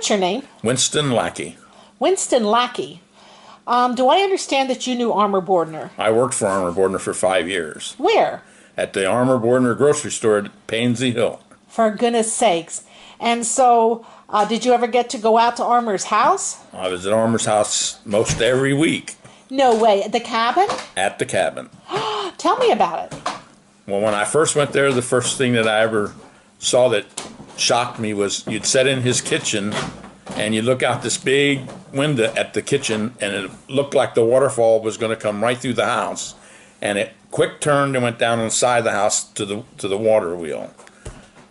What's your name? Winston Lackey. Winston Lackey. Do I understand that you knew Armar Bordner? I worked for Armar Bordner for 5 years. Where? At the Armar Bordner grocery store at Pansey Hill. For goodness sakes. And so, did you ever get to go out to Armar's house? I was at Armar's house most every week. No way. At the cabin? At the cabin. Tell me about it. Well, when I first went there, the first thing that I ever saw that shocked me was you'd sit in his kitchen and you look out this big window at the kitchen, and it looked like the waterfall was going to come right through the house. And it quick turned and went down on the side of the house to the water wheel.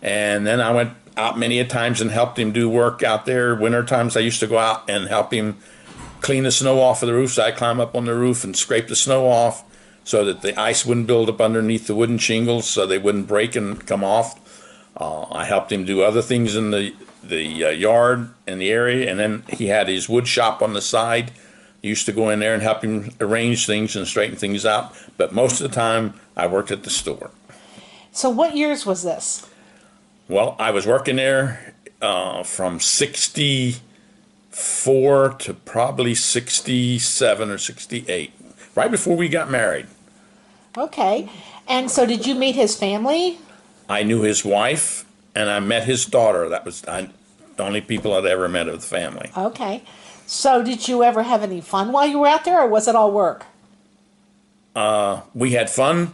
And then I went out many a times and helped him do work out there. Winter times I used to go out and help him clean the snow off of the roof. So I'd climb up on the roof and scrape the snow off so that the ice wouldn't build up underneath the wooden shingles so they wouldn't break and come off. I helped him do other things in the yard and the area, and then he had his wood shop on the side. I used to go in there and help him arrange things and straighten things out, but most of the time I worked at the store. So what years was this? Well, I was working there from 64 to probably 67 or 68, right before we got married. Okay. And so did you meet his family? I knew his wife, and I met his daughter. That was the only people I'd ever met of the family. Okay. So did you ever have any fun while you were out there, or was it all work? We had fun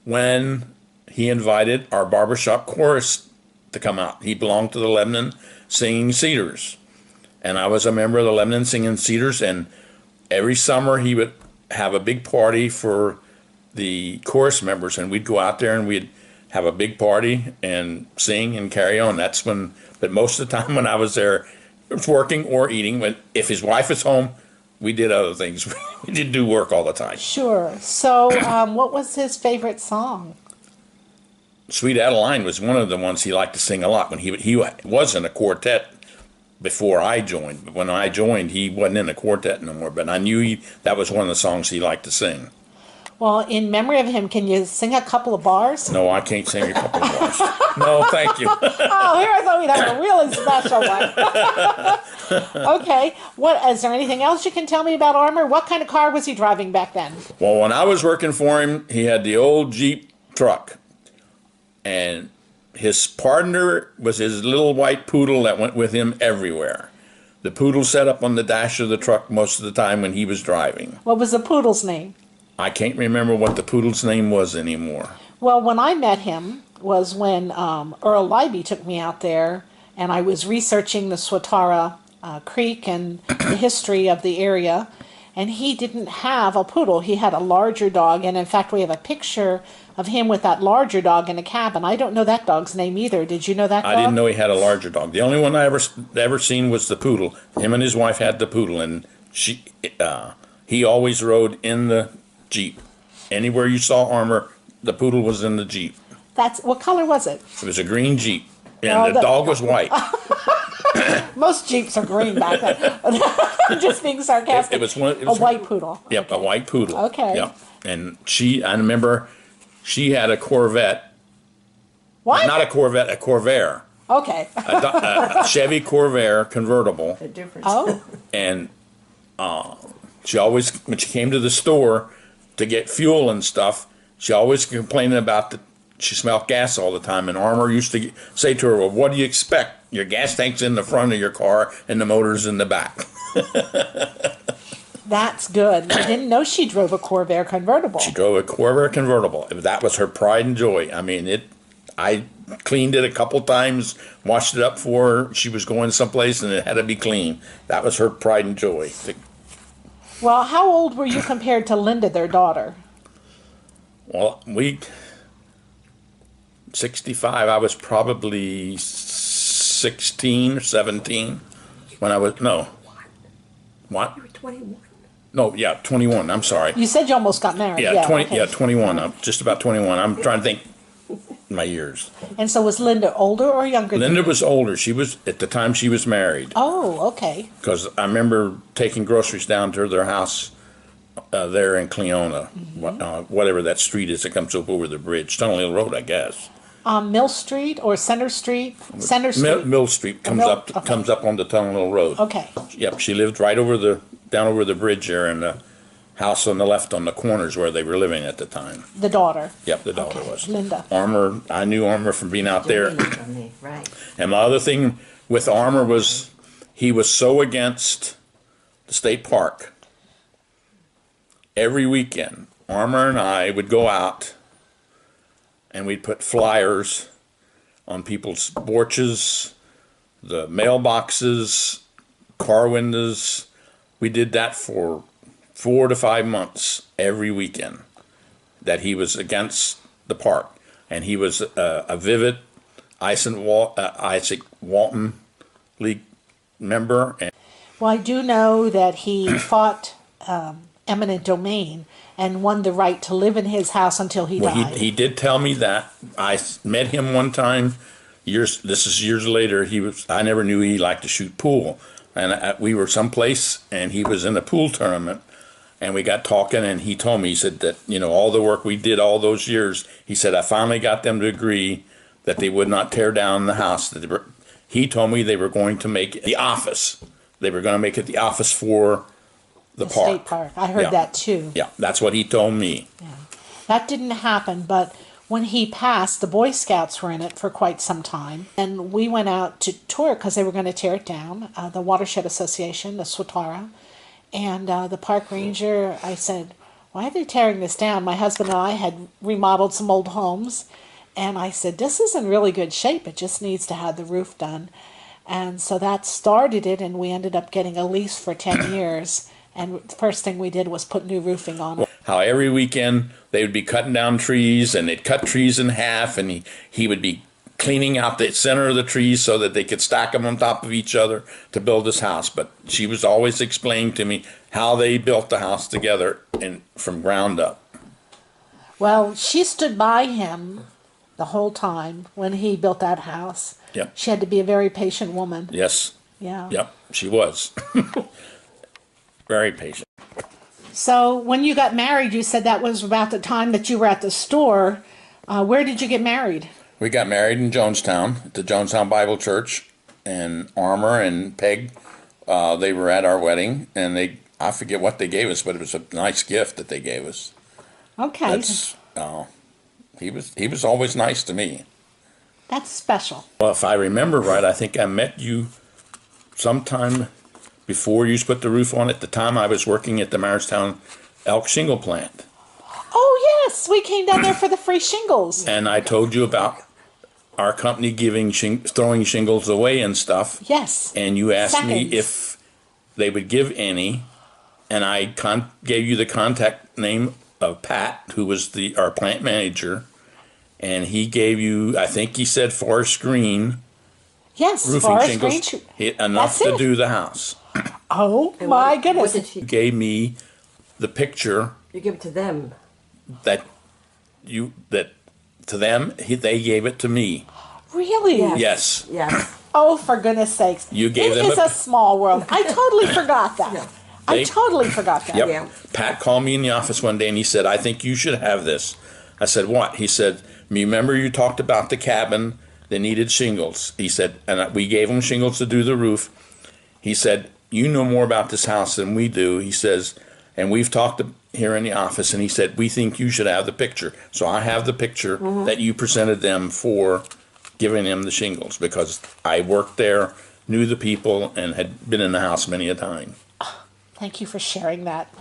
when he invited our barbershop chorus to come out. He belonged to the Lebanon Singing Cedars, and I was a member of the Lebanon Singing Cedars, and every summer he would have a big party for the chorus members, and we'd go out there and we'd have a big party and sing and carry on. That's when, but most of the time when I was there, it was working or eating. But if his wife was home, we did other things. We didn't do work all the time. Sure. So what was his favorite song? Sweet Adeline was one of the ones he liked to sing a lot. When he was in a quartet before I joined. But when I joined, he wasn't in a quartet no more. But I knew that was one of the songs he liked to sing. Well, in memory of him, can you sing a couple of bars? No, I can't sing a couple of bars. No, thank you. Oh, here I thought we'd have a really special one. Okay. Is there anything else you can tell me about Armar? What kind of car was he driving back then? Well, when I was working for him, he had the old Jeep truck. And his partner was his little white poodle that went with him everywhere. The poodle sat up on the dash of the truck most of the time when he was driving. What was the poodle's name? I can't remember what the poodle's name was anymore. Well, when I met him was when Earl Libby took me out there, and I was researching the Swatara Creek and the history of the area, and he didn't have a poodle. He had a larger dog, and in fact we have a picture of him with that larger dog in a cabin. I don't know that dog's name either. Did you know that dog? I didn't know he had a larger dog. The only one I ever seen was the poodle. Him and his wife had the poodle, and he always rode in the Jeep. Anywhere you saw Armar, the poodle was in the Jeep. What color was it? It was a green Jeep, and the dog was white. Most Jeeps are green back then. I'm just being sarcastic. It was a white poodle. Yep, a white poodle. Okay. Yep, and I remember she had a Corvette. What? Not a Corvette, a Corvair. Okay. A Chevy Corvair convertible. The difference. Oh. And she always, when she came to the store to get fuel and stuff, she always complaining about she smelled gas all the time. And Armar used to say to her, well, what do you expect? Your gas tank's in the front of your car and the motor's in the back. That's good. I didn't know she drove a Corvair convertible. She drove a Corvair convertible. That was her pride and joy. I mean, I cleaned it a couple times, washed it up for her. She was going someplace and it had to be clean. That was her pride and joy. Well, how old were you compared to Linda, their daughter? Well, 65, I was probably 16 or 17 when I was, no. What? You were 21. No, yeah, 21, I'm sorry. You said you almost got married. Yeah, 20, okay. yeah, 21, I'm just about 21. I'm trying to think my years. And so was Linda older or younger Linda than you? was older. She was, at the time she was married. Oh, okay. Because I remember taking groceries down to their house there in Cleona, whatever that street is that comes up over the bridge, Tunnel Hill Road, I guess. Mill Street or Center Street? Center Street. Mill Street comes Mill- up okay. comes up on the Tunnel Road. Okay. Yep, she lived right over down over the bridge there, and the house on the left on the corners where they were living at the time. The daughter. Yep, the daughter Okay, was. Linda. Armar, I knew Armar from being out there. Right. And my other thing with Armar was he was so against the state park. Every weekend, Armar and I would go out and we'd put flyers on people's porches, the mailboxes, car windows. We did that for 4 to 5 months every weekend, that he was against the park. And he was a vivid Isaac Walton League member. And Well, I do know that he fought eminent domain and won the right to live in his house until he died. he did tell me that. I met him one time. This is years later. I never knew he liked to shoot pool. And we were someplace, and he was in a pool tournament. And we got talking, and he told me, he said that, all the work we did all those years, he said, I finally got them to agree that they would not tear down the house. He told me they were going to make it the office. They were going to make it the office for the park. State park. I heard that too. Yeah, that's what he told me. Yeah. That didn't happen, but when he passed, the Boy Scouts were in it for quite some time. And we went out to tour because they were going to tear it down, the Watershed Association, the Swatara. And the park ranger, I said, why are they tearing this down? My husband and I had remodeled some old homes. And I said, this is in really good shape. It just needs to have the roof done. And so that started it, and we ended up getting a lease for 10 years. And the first thing we did was put new roofing on it. How every weekend they would be cutting down trees, and they'd cut trees in half, and he would be cleaning out the center of the trees so that they could stack them on top of each other to build this house. But she was always explaining to me how they built the house together and from ground up. Well, she stood by him the whole time when he built that house. Yep. She had to be a very patient woman. Yes. Yeah. Yep, she was. Very patient. So when you got married, you said that was about the time that you were at the store. Where did you get married? We got married in Jonestown, at the Jonestown Bible Church, and Armar and Peg, they were at our wedding, and I forget what they gave us, but it was a nice gift that they gave us. Okay. He was always nice to me. That's special. Well, if I remember right, I think I met you sometime before you put the roof on. At the time I was working at the Marristown elk shingle plant. Oh, yes. We came down there for the free shingles. And I told you about our company throwing shingles away and stuff. Yes. And you asked me Seconds. if they would give any, and I gave you the contact name of Pat, who was our plant manager, and he gave you, I think he said Forest Green Yes, roofing Forest shingles, Green. enough That's to it. do the house. Oh, And my what goodness. did she? You gave me the picture You give it to them. that to them, they gave it to me. Really? Yes. Yes. Yes. Oh, for goodness sakes. You gave them It is a- a small world. I totally forgot that. Yeah. I totally forgot that. Yep. Yeah. Pat called me in the office one day and he said, I think you should have this. I said, what? He said, remember you talked about the cabin, they needed shingles. He said, and we gave them shingles to do the roof. He said, you know more about this house than we do. He says, and we've talked here in the office, and he said, we think you should have the picture. So I have the picture that you presented them for giving them the shingles, because I worked there, knew the people, and had been in the house many a time. Thank you for sharing that.